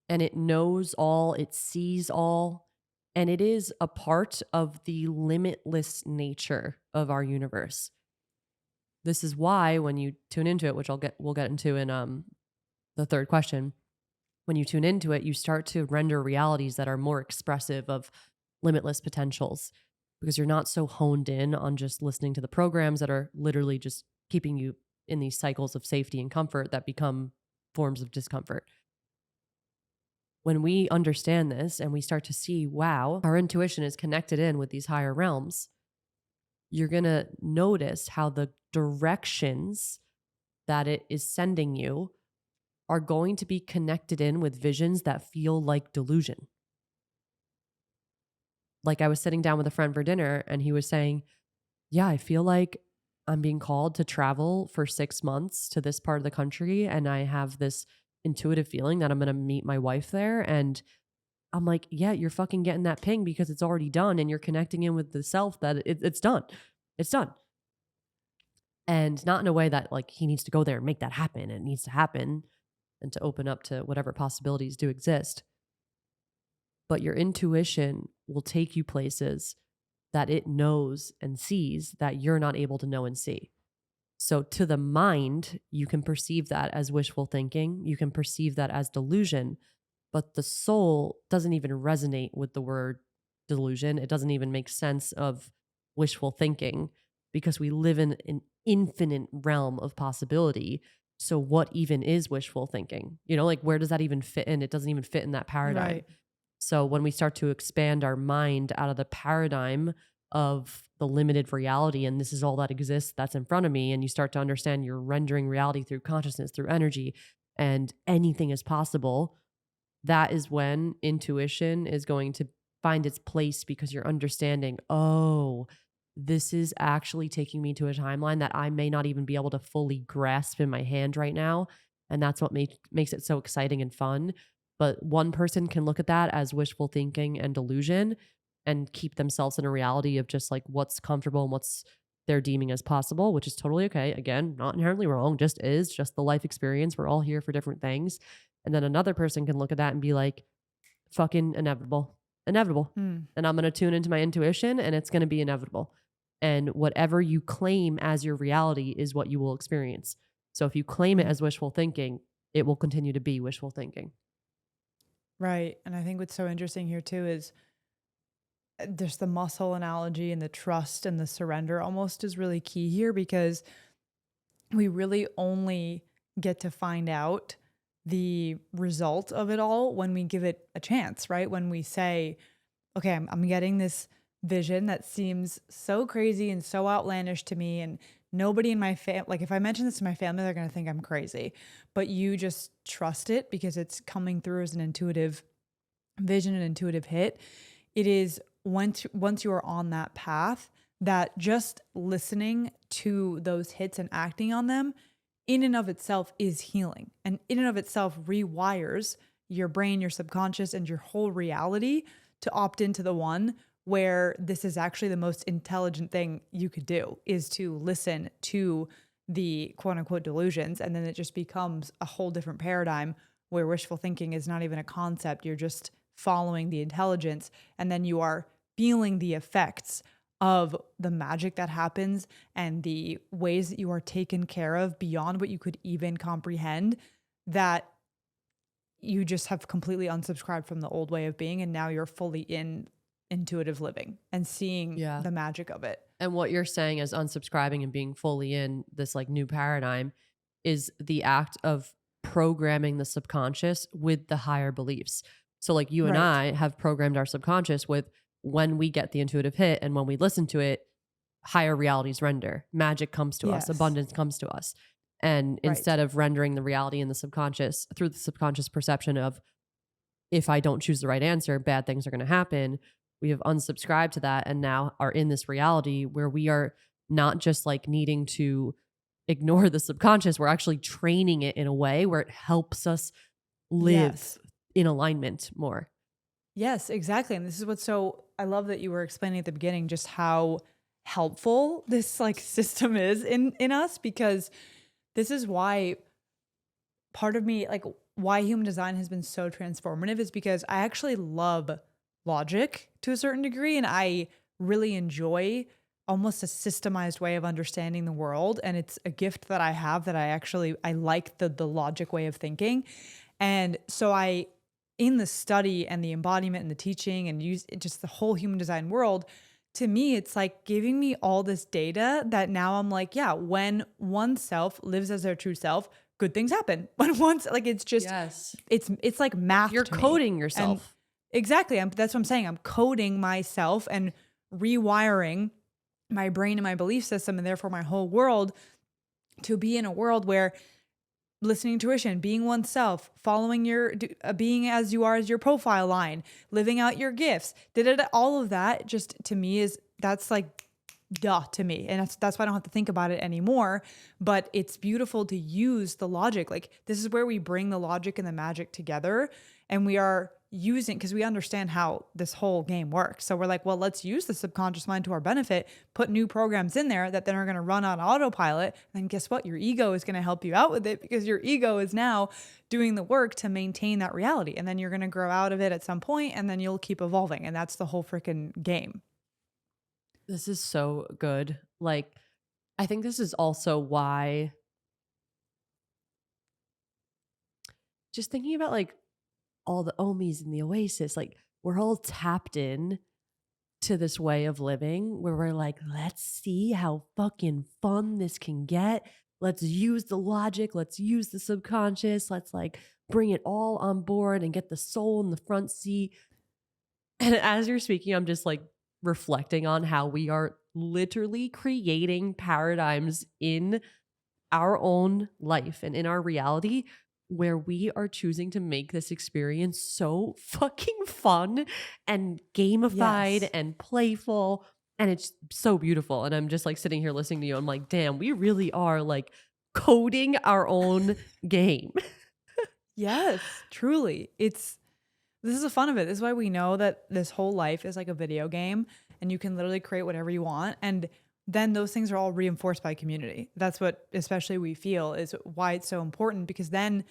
and it knows all, it sees all, and it is a part of the limitless nature of our universe. This is why when you tune into it, which we'll get into in the third question, when you tune into it, you start to render realities that are more expressive of limitless potentials because you're not so honed in on just listening to the programs that are literally just keeping you in these cycles of safety and comfort that become forms of discomfort. When we understand this and we start to see, wow, our intuition is connected in with these higher realms, you're going to notice how the directions that it is sending you are going to be connected in with visions that feel like delusion. Like I was sitting down with a friend for dinner and he was saying, yeah, I feel like I'm being called to travel for 6 months to this part of the country. And I have this intuitive feeling that I'm going to meet my wife there. And I'm like, yeah, you're fucking getting that ping because it's already done. And you're connecting in with the self that it's done. It's done. And not in a way that like he needs to go there and make that happen. It needs to happen and to open up to whatever possibilities do exist. But your intuition will take you places that it knows and sees that you're not able to know and see. So to the mind, you can perceive that as wishful thinking. You can perceive that as delusion, but the soul doesn't even resonate with the word delusion. It doesn't even make sense of wishful thinking because we live in an infinite realm of possibility. So what even is wishful thinking? You know, like where does that even fit in? It doesn't even fit in that paradigm. Right. So when we start to expand our mind out of the paradigm of the limited reality, and this is all that exists that's in front of me, and you start to understand you're rendering reality through consciousness, through energy, and anything is possible, that is when intuition is going to find its place because you're understanding, oh, this is actually taking me to a timeline that I may not even be able to fully grasp in my hand right now. And that's what makes it so exciting and fun. But one person can look at that as wishful thinking and delusion and keep themselves in a reality of just like what's comfortable and what's they're deeming as possible, which is totally okay. Again, not inherently wrong, just is just the life experience. We're all here for different things. And then another person can look at that and be like, fucking inevitable, inevitable. Hmm. And I'm going to tune into my intuition and it's going to be inevitable. And whatever you claim as your reality is what you will experience. So if you claim it Hmm. as wishful thinking, it will continue to be wishful thinking. Right. And I think what's so interesting here too is there's the muscle analogy, and the trust and the surrender almost is really key here, because we really only get to find out the result of it all when we give it a chance, right? When we say, okay, I'm getting this vision that seems so crazy and so outlandish to me. And nobody in my family, like if I mention this to my family, they're going to think I'm crazy. But you just trust it because it's coming through as an intuitive vision, an intuitive hit. It is once you are on that path, that just listening to those hits and acting on them in and of itself is healing, and in and of itself rewires your brain, your subconscious, and your whole reality to opt into the one where this is actually the most intelligent thing you could do, is to listen to the quote unquote delusions. And then it just becomes a whole different paradigm where wishful thinking is not even a concept. You're just following the intelligence, and then you are feeling the effects of the magic that happens and the ways that you are taken care of beyond what you could even comprehend, that you just have completely unsubscribed from the old way of being, and now you're fully in intuitive living and seeing Yeah. the magic of it. And what you're saying as unsubscribing and being fully in this like new paradigm is the act of programming the subconscious with the higher beliefs. So like you and Right. I have programmed our subconscious with when we get the intuitive hit and when we listen to it, higher realities render. Magic comes to us, Yes. abundance comes to us. And Right. instead of rendering the reality in the subconscious through the subconscious perception of if I don't choose the right answer, bad things are going to happen. We have unsubscribed to that and now are in this reality where we are not just like needing to ignore the subconscious, we're actually training it in a way where it helps us live Yes. in alignment more. Yes, exactly. And this is what's so, I love that you were explaining at the beginning just how helpful this like system is in us, because this is why part of me, like why human design has been so transformative, is because I actually love logic to a certain degree, and I really enjoy almost a systemized way of understanding the world, and it's a gift that I have, that I like the logic way of thinking. And so I, in the study and the embodiment and the teaching and use just the whole human design world, to me, it's like giving me all this data that now I'm like, yeah, when oneself lives as their true self, good things happen. When once, like, it's just, Yes. it's like math You're to me. coding And yourself. exactly, that's what I'm saying. I'm coding myself and rewiring my brain and my belief system, and therefore my whole world, to be in a world where listening to intuition, being oneself, following being as you are as your profile line, living out your gifts, all of that just to me is, that's like duh to me. And that's why I don't have to think about it anymore. But it's beautiful to use the logic. Like this is where we bring the logic and the magic together, and we are using, because we understand how this whole game works. So we're like, well, let's use the subconscious mind to our benefit, put new programs in there that then are going to run on autopilot. And then guess what? Your ego is going to help you out with it, because your ego is now doing the work to maintain that reality. And then you're going to grow out of it at some point, and then you'll keep evolving. And that's the whole freaking game. This is so good. Like I think this is also why, just thinking about like all the Omis and the Oasis, like we're all tapped in to this way of living where we're like, let's see how fucking fun this can get. Let's use the logic. Let's use the subconscious. Let's like bring it all on board and get the soul in the front seat. And as you're speaking, I'm just like reflecting on how we are literally creating paradigms in our own life and in our reality where we are choosing to make this experience so fucking fun and gamified Yes. and playful. And it's so beautiful. And I'm just like sitting here listening to you. I'm like, damn, we really are like coding our own game. Yes, truly. This is the fun of it. This is why we know that this whole life is like a video game and you can literally create whatever you want. And then those things are all reinforced by community. That's what especially we feel is why it's so important, because then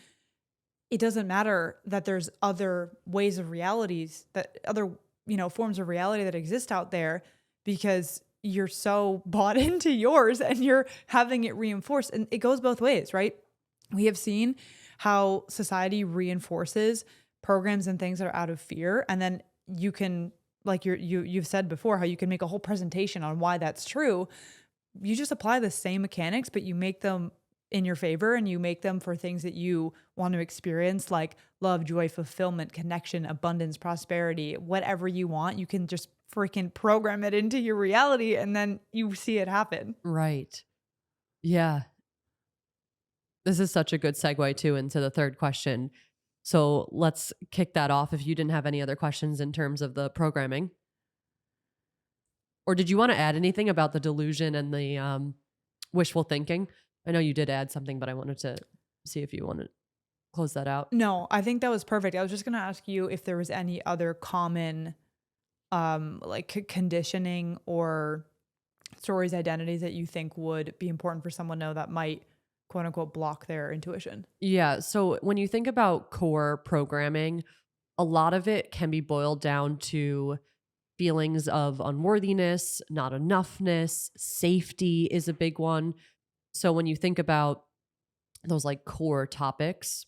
it doesn't matter that there's other ways of realities, that other, forms of reality that exist out there, because you're so bought into yours and you're having it reinforced. And it goes both ways, right? We have seen how society reinforces programs and things that are out of fear. And then you can, like you've said before, how you can make a whole presentation on why that's true. You just apply the same mechanics, but you make them in your favor and you make them for things that you want to experience, like love, joy, fulfillment, connection, abundance, prosperity, whatever you want. You can just freaking program it into your reality and then you see it happen. Right. Yeah. This is such a good segue too into the third question. So let's kick that off if you didn't have any other questions in terms of the programming. Or did you want to add anything about the delusion and the wishful thinking? I know you did add something, but I wanted to see if you wanted to close that out. No, I think that was perfect. I was just going to ask you if there was any other common conditioning or stories, identities that you think would be important for someone to know that might quote unquote block their intuition. Yeah. So when you think about core programming, a lot of it can be boiled down to feelings of unworthiness, not enoughness, safety is a big one. So when you think about those like core topics,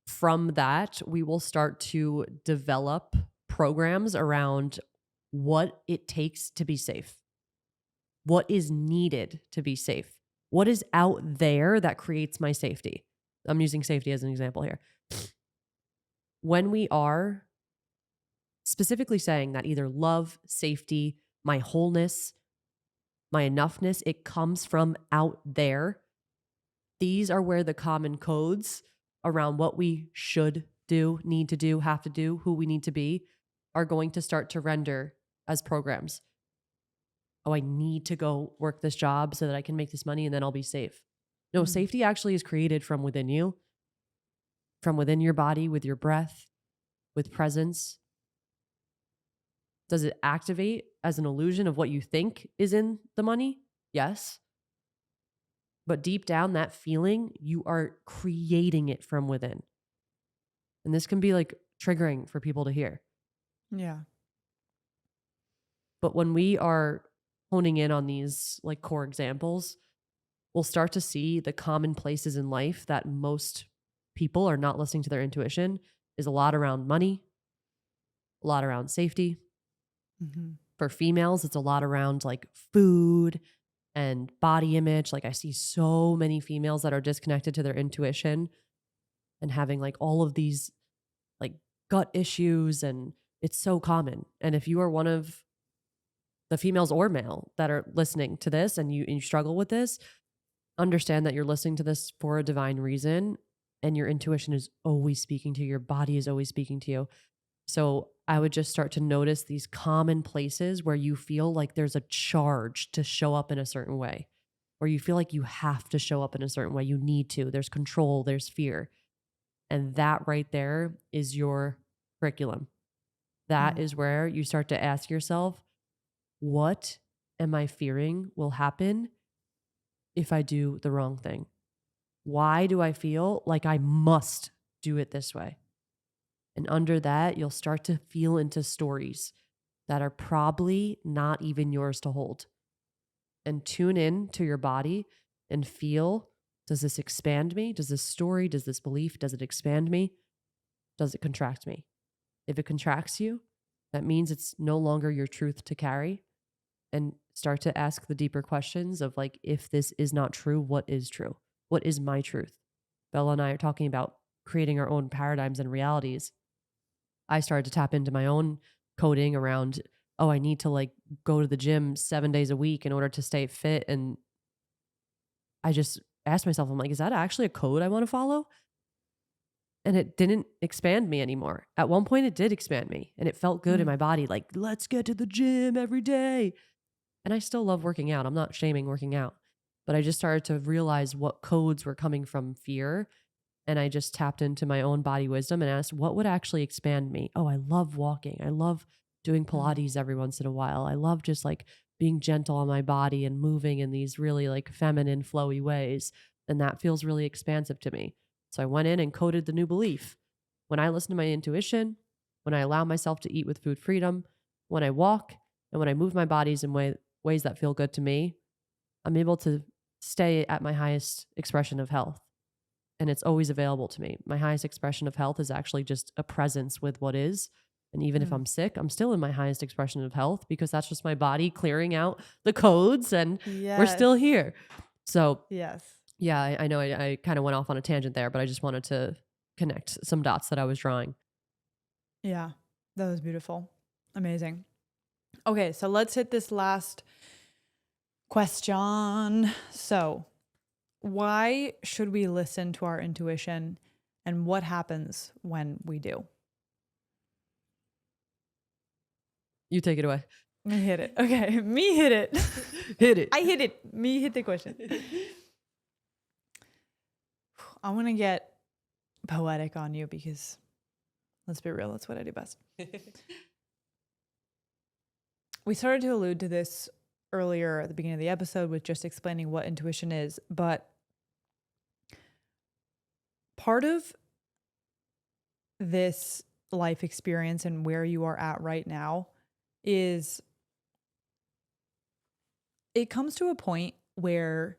from that, we will start to develop programs around what it takes to be safe, what is needed to be safe, what is out there that creates my safety. I'm using safety as an example here. When we are specifically saying that either love, safety, my wholeness, my enoughness, it comes from out there. These are where the common codes around what we should do, need to do, have to do, who we need to be are going to start to render as programs. Oh, I need to go work this job so that I can make this money and then I'll be safe. No, Mm. safety actually is created from within you, from within your body, with your breath, with presence. Does it activate as an illusion of what you think is in the money? Yes. But deep down, that feeling, you are creating it from within. And this can be like triggering for people to hear. Yeah. But when we are honing in on these like core examples, we'll start to see the common places in life that most people are not listening to their intuition is a lot around money, a lot around safety. Mm-hmm. For females, it's a lot around like food and body image. Like I see so many females that are disconnected to their intuition and having like all of these like gut issues, and it's so common. And if you are one of the females or male that are listening to this and you struggle with this, understand that you're listening to this for a divine reason and your intuition is always speaking to you, your body is always speaking to you. So I would just start to notice these common places where you feel like there's a charge to show up in a certain way, or you feel like you have to show up in a certain way. You need to. There's control, there's fear. And that right there is your curriculum. That Mm. is where you start to ask yourself, what am I fearing will happen if I do the wrong thing? Why do I feel like I must do it this way? And under that, you'll start to feel into stories that are probably not even yours to hold. and tune in to your body and feel, does this expand me? Does this story, does this belief, does it expand me? Does it contract me? If it contracts you, that means it's no longer your truth to carry. And start to ask the deeper questions of like, if this is not true, what is true? What is my truth? Bella and I are talking about creating our own paradigms and realities. I started to tap into my own coding around, oh, I need to like go to the gym 7 days a week in order to stay fit. And I just asked myself, I'm like, is that actually a code I want to follow? And it didn't expand me anymore. At one point, it did expand me and it felt good in my body. Like, let's get to the gym every day. And I still love working out. I'm not shaming working out, but I just started to realize what codes were coming from fear. And I just tapped into my own body wisdom and asked, what would actually expand me? Oh, I love walking. I love doing Pilates every once in a while. I love just like being gentle on my body and moving in these really like feminine, flowy ways. And that feels really expansive to me. So I went in and coded the new belief. When I listen to my intuition, when I allow myself to eat with food freedom, when I walk, and when I move my bodies in ways that feel good to me, I'm able to stay at my highest expression of health. And it's always available to me. My highest expression of health is actually just a presence with what is. And even if I'm sick, I'm still in my highest expression of health because that's just my body clearing out the codes and we're still here. So, Yes. yeah, I know I kind of went off on a tangent there, but I just wanted to connect some dots that I was drawing. Yeah, that was beautiful. Amazing. Okay, so let's hit this last question. So, why should we listen to our intuition and what happens when we do? You take it away. Me hit it. Okay, me hit it. Hit it. I hit it. Me hit the question. I'm going to get poetic on you because let's be real, that's what I do best. We started to allude to this earlier at the beginning of the episode with just explaining what intuition is, but part of this life experience and where you are at right now is it comes to a point where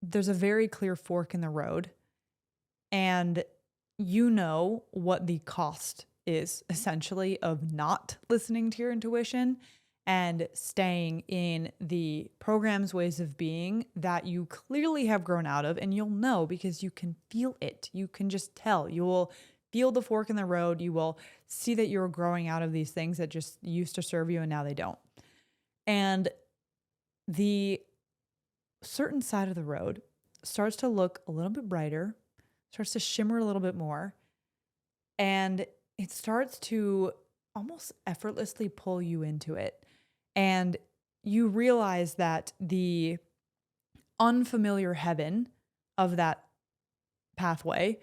there's a very clear fork in the road and you know what the cost is essentially of not listening to your intuition and staying in the programs, ways of being that you clearly have grown out of. And you'll know because you can feel it. You can just tell. You will feel the fork in the road. You will see that you're growing out of these things that just used to serve you and now they don't. And the certain side of the road starts to look a little bit brighter, starts to shimmer a little bit more, and it starts to almost effortlessly pull you into it. And you realize that the unfamiliar heaven of that pathway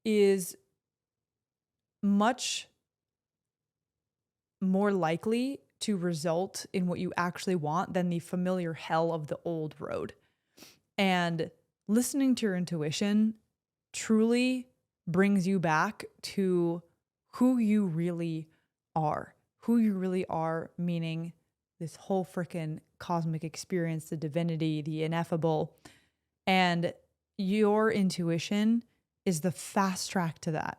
is much more likely to result in what you actually want than the familiar hell of the old road. And listening to your intuition truly brings you back to who you really are. Who you really are, meaning this whole freaking cosmic experience, the divinity, the ineffable. And your intuition is the fast track to that.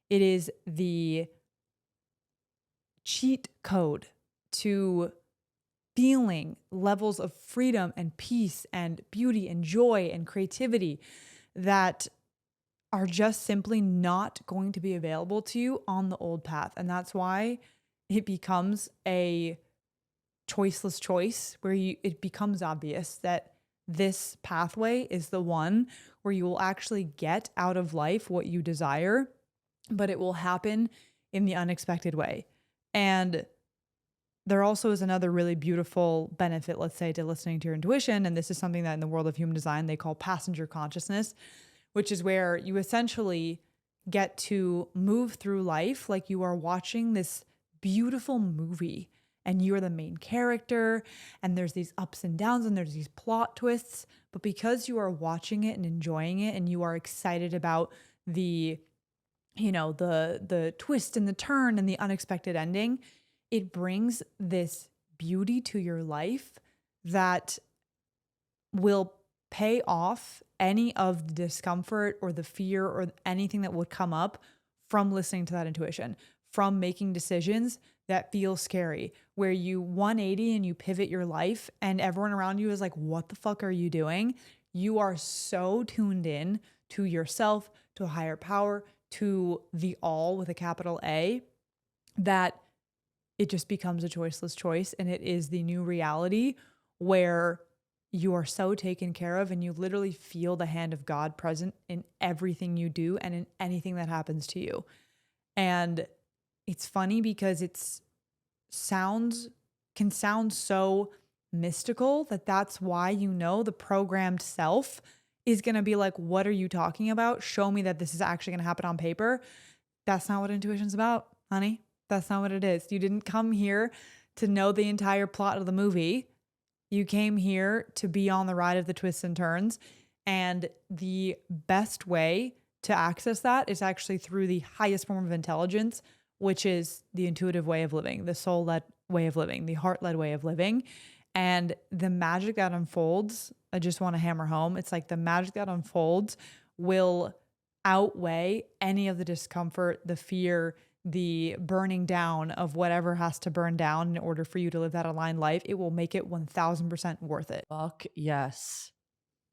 It is the cheat code to feeling levels of freedom and peace and beauty and joy and creativity that are just simply not going to be available to you on the old path. And that's why it becomes a choiceless choice where it becomes obvious that this pathway is the one where you will actually get out of life what you desire, but it will happen in the unexpected way. And there also is another really beautiful benefit, let's say, to listening to your intuition. And this is something that in the world of human design, they call passenger consciousness, which is where you essentially get to move through life like you are watching this beautiful movie and you are the main character and there's these ups and downs and there's these plot twists. But because you are watching it and enjoying it and you are excited about the twist and the turn and the unexpected ending, it brings this beauty to your life that will pay off any of the discomfort or the fear or anything that would come up from listening to that intuition, from making decisions that feel scary, where you 180 and you pivot your life and everyone around you is like, what the fuck are you doing? You are so tuned in to yourself, to a higher power, to the all with a capital A, that it just becomes a choiceless choice. And it is the new reality where you are so taken care of and you literally feel the hand of God present in everything you do and in anything that happens to you. And it's funny because can sound so mystical that's why, the programmed self is going to be like, what are you talking about? Show me that this is actually going to happen on paper. That's not what intuition's about, honey. That's not what it is. You didn't come here to know the entire plot of the movie. You came here to be on the ride of the twists and turns. And the best way to access that is actually through the highest form of intelligence, which is the intuitive way of living, the soul-led way of living, the heart-led way of living. And the magic that unfolds, I just want to hammer home, it's like the magic that unfolds will outweigh any of the discomfort, the fear, the burning down of whatever has to burn down in order for you to live that aligned life. It will make it 1000% worth it. Fuck yes.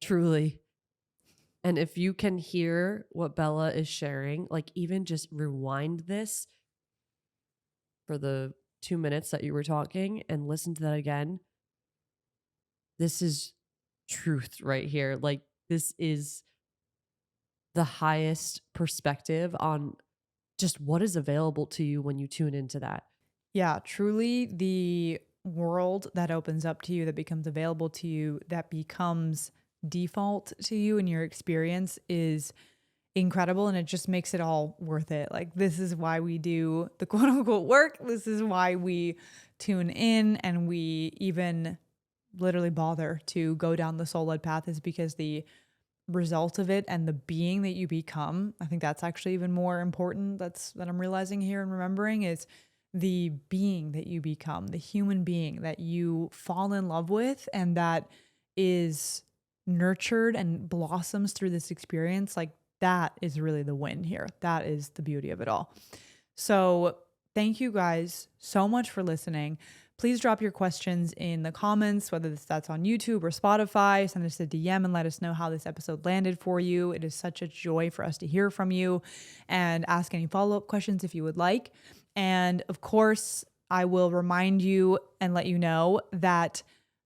Truly. And if you can hear what Bella is sharing, like even just rewind this for the 2 minutes that you were talking and listen to that again. This is truth right here. Like this is the highest perspective on just what is available to you when you tune into that. Yeah, truly the world that opens up to you, that becomes available to you, that becomes default to you in your experience is incredible. And it just makes it all worth it. Like this is why we do the quote unquote work. This is why we tune in and we even literally bother to go down the soul-led path, is because the result of it and the being that you become, I think that's actually even more important. That I'm realizing here and remembering is the being that you become, the human being that you fall in love with and that is nurtured and blossoms through this experience. Like that is really the win here. That is the beauty of it all. So thank you guys so much for listening. Please drop your questions in the comments, whether that's on YouTube or Spotify. Send us a DM and let us know how this episode landed for you. It is such a joy for us to hear from you, and ask any follow-up questions if you would like. And of course, I will remind you and let you know that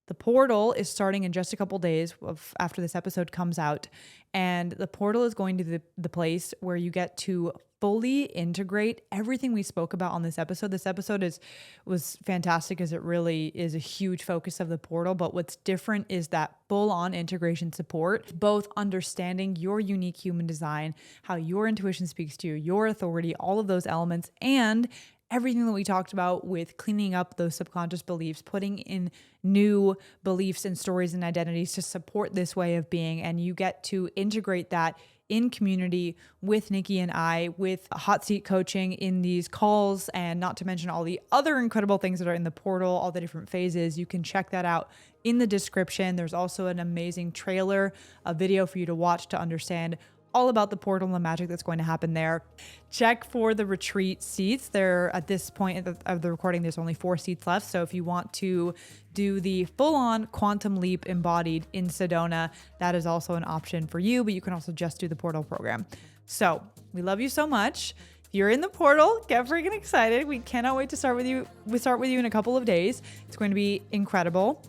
the portal is starting in just a couple days after this episode comes out. And the portal is going to the place where you get to fully integrate everything we spoke about on this episode. This episode was fantastic, as it really is a huge focus of the portal. But what's different is that full-on integration support, both understanding your unique human design, how your intuition speaks to you, your authority, all of those elements, and everything that we talked about with cleaning up those subconscious beliefs, putting in new beliefs and stories and identities to support this way of being. And you get to integrate that in community with Nikki and I, with hot seat coaching in these calls, and not to mention all the other incredible things that are in the portal, all the different phases. You can check that out in the description. There's also an amazing trailer, a video for you to watch to understand all about the portal and the magic that's going to happen there. Check for the retreat seats. There, at this point of the recording, there's only 4 seats left. So if you want to do the full-on quantum leap embodied in Sedona, that is also an option for you, but you can also just do the portal program. So we love you so much. If you're in the portal, get freaking excited. We cannot wait to start with you. We start with you in a couple of days. It's going to be incredible.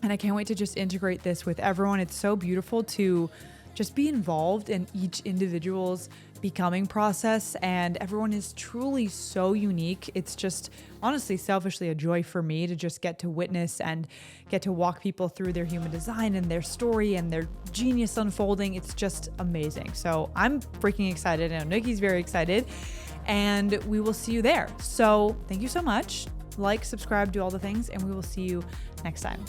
And I can't wait to just integrate this with everyone. It's so beautiful to just be involved in each individual's becoming process, and everyone is truly so unique. It's just honestly, selfishly, a joy for me to just get to witness and get to walk people through their human design and their story and their genius unfolding. It's just amazing. So I'm freaking excited, and Nikki's very excited, and we will see you there. So thank you so much. Like, subscribe, do all the things, and we will see you next time.